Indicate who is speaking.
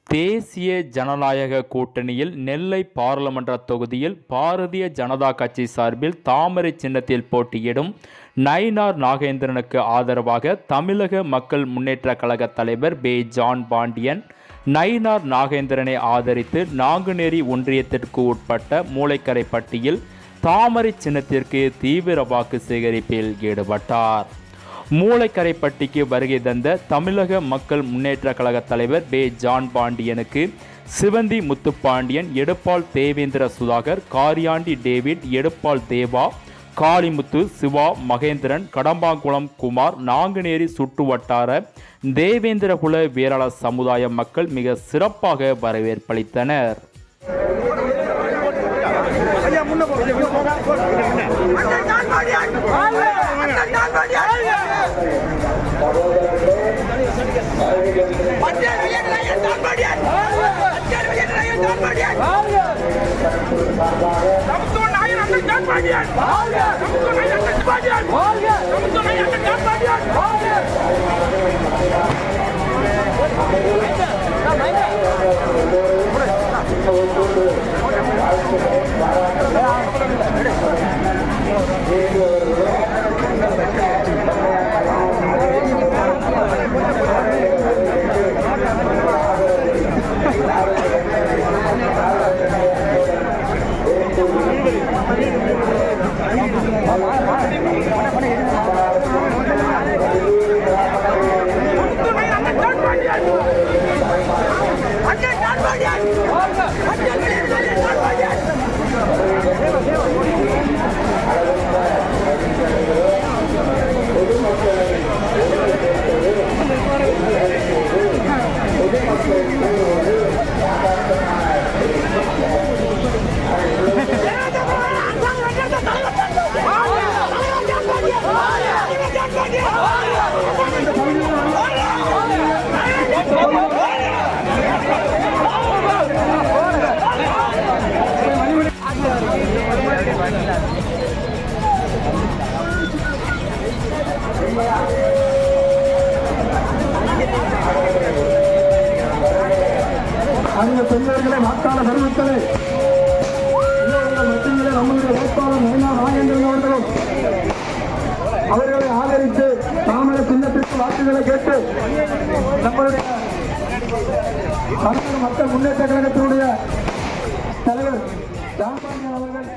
Speaker 1: தேசிய ஜனநாயக கூட்டணியில் நெல்லை பாராளுமன்ற தொகுதியில் பாரதிய ஜனதா கட்சி சார்பில் தாமரை சின்னத்தில் போட்டியிடும் நயினார் நாகேந்திரனுக்கு ஆதரவாக தமிழக மக்கள் முன்னேற்ற கழக தலைவர் பே ஜான் பாண்டியன் நயினார் நாகேந்திரனை ஆதரித்து நாங்குநேரி ஒன்றியத்திற்கு உட்பட்ட மூளைக்கரைப்பட்டியில் தாமரை சின்னத்திற்கு தீவிர வாக்கு சேகரிப்பில் ஈடுபட்டார். மூளைக்கரைப்பட்டிக்கு வருகை தந்த தமிழக மக்கள் முன்னேற்ற கழக தலைவர் பே ஜான் பாண்டியனுக்கு சிவந்தி முத்துப்பாண்டியன், எடுப்பாள் தேவேந்திர சுதாகர், காரியாண்டி டேவிட், எடுப்பாள் தேவா, காளிமுத்து, சிவா, மகேந்திரன், கடம்பாங்குளம் குமார், நாங்குநேரி சுற்று வட்டார தேவேந்திரகுல வீரள சமுதாய மக்கள் மிக சிறப்பாக வரவேற்பளித்தனர்.
Speaker 2: அந்த பெண்களே, வாக்காள பெருமக்களே, மத்தியிலே நம்முடைய வேட்பாளர் நயினார் நாகேந்திரன் அவர்களும் அவர்களை ஆதரித்து தாமரை சின்னத்திற்கு வாக்குகளை கேட்டு நம்மளுடைய தமிழக மக்கள் முன்னேற்ற கழகத்தினுடைய தலைவர் ஜான் பாண்டியன் அவர்கள்